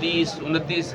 30, 29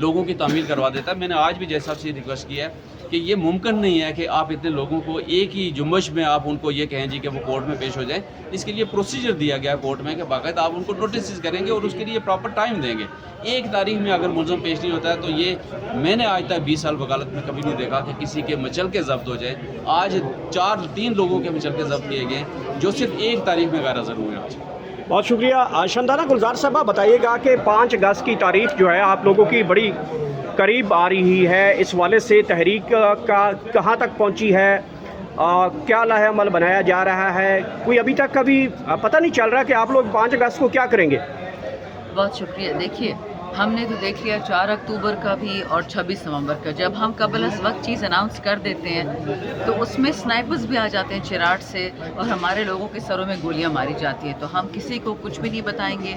لوگوں کی تعمیل کروا دیتا ہے. میں نے آج بھی جج صاحب سے ریکویسٹ کیا ہے کہ یہ ممکن نہیں ہے کہ آپ اتنے لوگوں کو ایک ہی جنبش میں آپ ان کو یہ کہیں جی کہ وہ کورٹ میں پیش ہو جائیں. اس کے لیے پروسیجر دیا گیا کورٹ میں کہ باقاعدہ آپ ان کو نوٹسز کریں گے اور اس کے لیے پراپر ٹائم دیں گے. ایک تاریخ میں اگر ملزم پیش نہیں ہوتا ہے تو یہ میں نے آج تک 20 سال وکالت میں کبھی نہیں دیکھا کہ کسی کے مچل کے ضبط ہو جائے. آج 3 لوگوں کے مچل کے ضبط کیے گئے جو صرف ایک تاریخ میں غیر حاضر ہوئے ہیں. آج بہت شکریہ. شمدانہ گلزار صاحبہ بتائیے گا کہ 5 اگست کی تاریخ جو ہے آپ لوگوں کی بڑی قریب آ رہی ہے, اس والے سے تحریک کا کہاں تک پہنچی ہے, کیا لاہ عمل بنایا جا رہا ہے, کوئی ابھی تک کبھی پتہ نہیں چل رہا کہ آپ لوگ 5 اگست کو کیا کریں گے؟ بہت شکریہ. دیکھیے ہم نے تو دیکھ لیا 4 اکتوبر کا بھی اور 26 نومبر کا. جب ہم قبل از وقت چیز اناؤنس کر دیتے ہیں تو اس میں سنائپرز بھی آ جاتے ہیں چراٹ سے اور ہمارے لوگوں کے سروں میں گولیاں ماری جاتی ہیں. تو ہم کسی کو کچھ بھی نہیں بتائیں گے.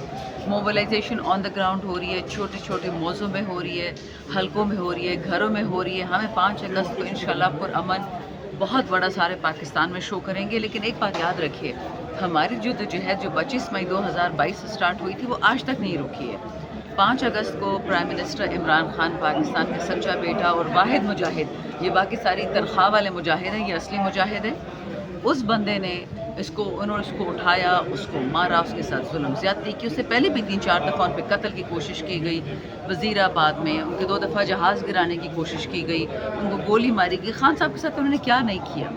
موبلائزیشن آن دا گراؤنڈ ہو رہی ہے, چھوٹے چھوٹے موضوع میں ہو رہی ہے, حلقوں میں ہو رہی ہے, گھروں میں ہو رہی ہے. ہمیں 5 اگست کو انشاءاللہ پرامن بہت بڑا سارے پاکستان میں شو کریں گے. لیکن ایک بات یاد رکھیے, ہماری جدوجہد جو 25 مئی 2022 سے سٹارٹ ہوئی تھی وہ آج تک نہیں رکی ہے. 5 اگست کو پرائم منسٹر عمران خان, پاکستان کا سچا بیٹا اور واحد مجاہد, یہ باقی ساری تنخواہ والے مجاہد ہیں, یہ اصلی مجاہد ہیں, اس بندے نے انہوں نے اس کو اٹھایا, اس کو مارا, اس کے ساتھ ظلم زیادتی کی. اس سے پہلے بھی 3-4 دفعہ ان پہ قتل کی کوشش کی گئی. وزیر آباد میں ان کے 2 دفعہ جہاز گرانے کی کوشش کی گئی, ان کو گولی ماری گئی. خان صاحب کے ساتھ انہوں نے کیا نہیں کیا.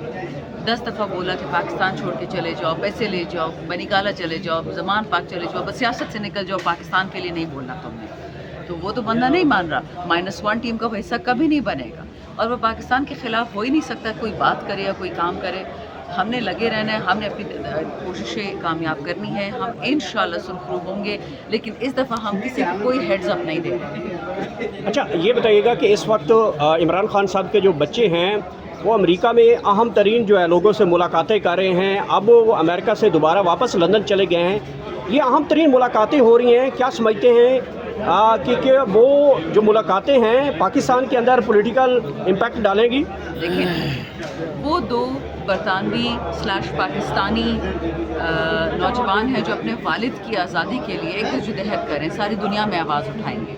10 دفعہ بولا کہ پاکستان چھوڑ کے چلے جاؤ, پیسے لے جاؤ, بنیکالا چلے جاؤ, زمان پاک چلے جاؤ, بس سیاست سے نکل جاؤ, پاکستان کے لیے نہیں بولنا تم نے. تو وہ تو بندہ نہیں مان رہا. -1 ٹیم کا وہ حصہ کبھی نہیں بنے گا اور وہ پاکستان کے خلاف ہو ہی نہیں سکتا. کوئی بات کرے یا کوئی کام کرے, ہم نے لگے رہنا ہے, ہم نے اپنی کوششیں کامیاب کرنی ہے. ہم انشاءاللہ سرخرو ہوں گے, لیکن اس دفعہ ہم کسی کو کوئی ہیڈز اپ نہیں دے رہے. اچھا یہ بتائیے گا کہ اس وقت عمران خان صاحب کے جو بچے ہیں وہ امریکہ میں اہم ترین جو ہے لوگوں سے ملاقاتیں کر رہے ہیں. اب وہ امریکہ سے دوبارہ واپس لندن چلے گئے ہیں. یہ اہم ترین ملاقاتیں ہو رہی ہیں, کیا سمجھتے ہیں کہ وہ جو ملاقاتیں ہیں پاکستان کے اندر پولیٹیکل امپیکٹ ڈالیں گی؟ دیکھیں وہ 2 برطانوی / پاکستانی نوجوان ہیں جو اپنے والد کی آزادی کے لیے ایک جدوجہد کریں, ساری دنیا میں آواز اٹھائیں گے.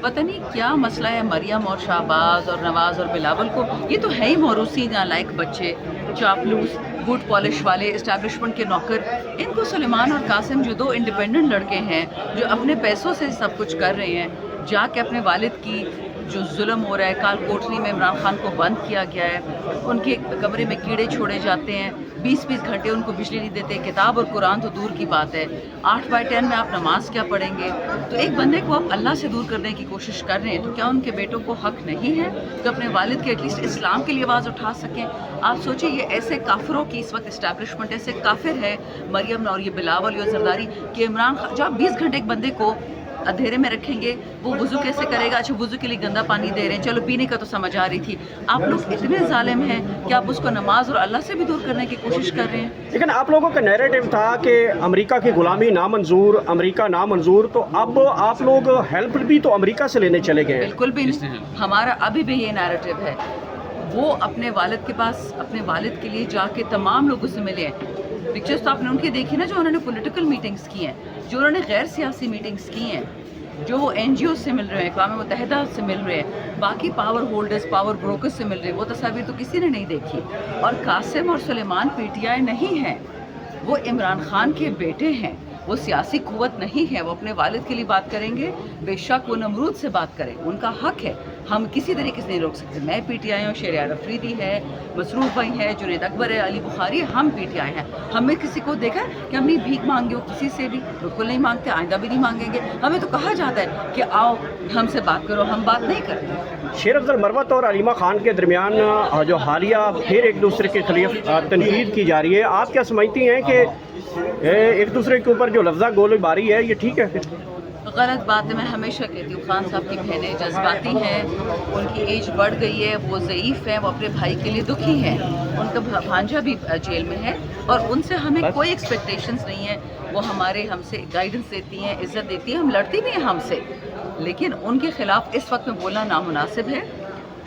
پتہ نہیں کیا مسئلہ ہے مریم اور شہباز اور نواز اور بلاول کو. یہ تو ہے ہی موروثی نالائق بچے, چاپلوس, بوٹ پالش والے, اسٹیبلشمنٹ کے نوکر. ان کو سلیمان اور قاسم جو 2 انڈیپینڈنٹ لڑکے ہیں جو اپنے پیسوں سے سب کچھ کر رہے ہیں, جا کے اپنے والد کی جو ظلم ہو رہا ہے, کال کوٹری میں عمران خان کو بند کیا گیا ہے, ان کے کمرے میں کیڑے چھوڑے جاتے ہیں, 20 گھنٹے ان کو بجلی نہیں دیتے. کتاب اور قرآن تو دور کی بات ہے, 8/10 میں آپ نماز کیا پڑھیں گے؟ تو ایک بندے کو آپ اللہ سے دور کرنے کی کوشش کر رہے ہیں, تو کیا ان کے بیٹوں کو حق نہیں ہے کہ اپنے والد کے ایٹ لیسٹ اسلام کے لیے آواز اٹھا سکیں؟ آپ سوچیں یہ ایسے کافروں کی اس وقت اسٹیبلشمنٹ ایسے کافر ہے, مریم اور یہ بلاول اور زرداری, کہ عمران خان جو آپ 20 گھنٹے ایک بندے کو اندھیرے میں رکھیں گے, وہ وضو کیسے کرے گا؟ اچھا وضو کے لیے گندا پانی دے رہے ہیں, چلو پینے کا تو سمجھ آ رہی تھی. آپ لوگ اتنے ظالم ہیں کہ آپ اس کو نماز اور اللہ سے بھی دور کرنے کی کوشش کر رہے ہیں. لیکن آپ لوگوں کا نیریٹو تھا کہ امریکہ کی غلامی نامنظور, امریکہ نامنظور, تو اب آپ لوگ ہیلپ بھی تو امریکہ سے لینے چلے گئے. بالکل بھی نہیں, ہمارا ابھی بھی یہ نیریٹو ہے. وہ اپنے والد کے پاس اپنے والد کے لیے جا کے تمام لوگوں سے ملے ہیں. پکچرز تو آپ نے ان کی دیکھی نا, جو انہوں نے پولیٹیکل میٹنگز کی ہیں, جو انہوں نے غیر سیاسی میٹنگز کی ہیں, جو وہ NGO سے مل رہے ہیں, اقوام متحدہ سے مل رہے ہیں, باقی پاور ہولڈرز, پاور بروکرز سے مل رہے ہیں. وہ تصاویر تو کسی نے نہیں دیکھی. اور قاسم اور سلیمان PTI نہیں ہیں, وہ عمران خان کے بیٹے ہیں, وہ سیاسی قوت نہیں ہے. وہ اپنے والد کے لیے بات کریں گے, بے شک وہ نمرود سے بات کریں, ان کا حق ہے, ہم کسی طریقے سے نہیں روک سکتے. میں PTI ہوں, شہریار افریدی ہے, مسروف بھائی ہے, جنید اکبر ہے, علی بخاری ہے, ہم PTI ہیں. ہمیں کسی کو دیکھا کہ ہم نہیں بھیک مانگے ہو کسی سے بھی, بالکل نہیں مانگتے, آئندہ بھی نہیں مانگیں گے. ہمیں تو کہا جاتا ہے کہ آؤ ہم سے بات کرو, ہم بات نہیں کرتے. شیر افضل مروت اور علیمہ خان کے درمیان جو حالیہ پھر ایک دوسرے کے خلاف تنقید کی جا رہی ہے, آپ کیا سمجھتی ہیں کہ ایک دوسرے کے اوپر جو لفظہ گولی باری ہے یہ ٹھیک ہے؟ غلط بات ہے. میں ہمیشہ کہتی ہوں خان صاحب کی بہنیں جذباتی ہیں, ان کی ایج بڑھ گئی ہے, وہ ضعیف ہیں, وہ اپنے بھائی کے لیے دکھی ہیں. ان کا بھانجا بھی جیل میں ہے اور ان سے ہمیں کوئی ایکسپیکٹیشنز نہیں ہے. وہ ہم سے گائیڈنس دیتی ہیں, عزت دیتی ہیں, ہم لڑتی بھی ہیں ہم سے, لیکن ان کے خلاف اس وقت میں بولنا نامناسب ہے.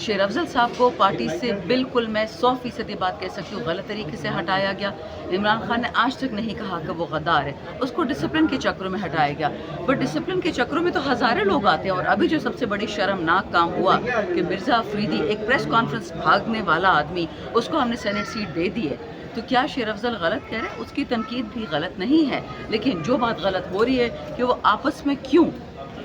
شیر افضل صاحب کو پارٹی سے بالکل میں 100% یہ بات کہہ سکتی ہوں غلط طریقے سے ہٹایا گیا. عمران خان نے آج تک نہیں کہا کہ وہ غدار ہے, اس کو ڈسپلن کے چکروں میں ہٹایا گیا. بٹ ڈسپلن کے چکروں میں تو ہزاروں لوگ آتے ہیں. اور ابھی جو سب سے بڑی شرمناک کام ہوا کہ مرزا افریدی, ایک پریس کانفرنس بھاگنے والا آدمی, اس کو ہم نے سینٹ سیٹ دے دی ہے. تو کیا شیر افضل غلط کہہ رہے ہیں؟ اس کی تنقید بھی غلط نہیں ہے, لیکن جو بات غلط ہو رہی ہے کہ وہ آپس میں کیوں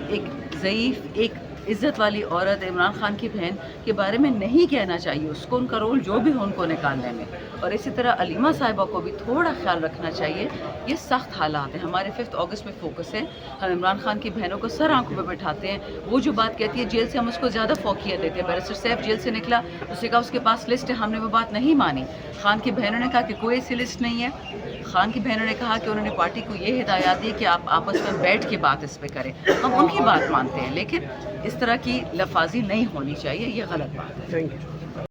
ایک ضعیف, ایک عزت والی عورت عمران خان کی بہن کے بارے میں نہیں کہنا چاہیے. اس کو ان کا رول جو بھی ہو ان کو نکالنے میں. اور اسی طرح علیمہ صاحبہ کو بھی تھوڑا خیال رکھنا چاہیے. یہ سخت حالات ہیں. ہمارے 5 اگست میں فوکس ہے. ہم عمران خان کی بہنوں کو سر آنکھوں پہ بٹھاتے ہیں. وہ جو بات کہتی ہے جیل سے ہم اس کو زیادہ فوقیت دیتے ہیں. بیرسٹر سیف جیل سے نکلا, اس نے کہا اس کے پاس لسٹ ہے, ہم نے وہ بات نہیں مانی. خان کی بہنوں نے کہا کہ کوئی ایسی لسٹ نہیں ہے. خان کی بہنوں نے کہا کہ انہوں نے پارٹی کو یہ ہدایات دی کہ آپ آپس میں بیٹھ کے بات اس پہ کریں. ہم ان کی بات مانتے ہیں, لیکن اس طرح کی لفاظی نہیں ہونی چاہیے. یہ غلط بات ہے. Thank you.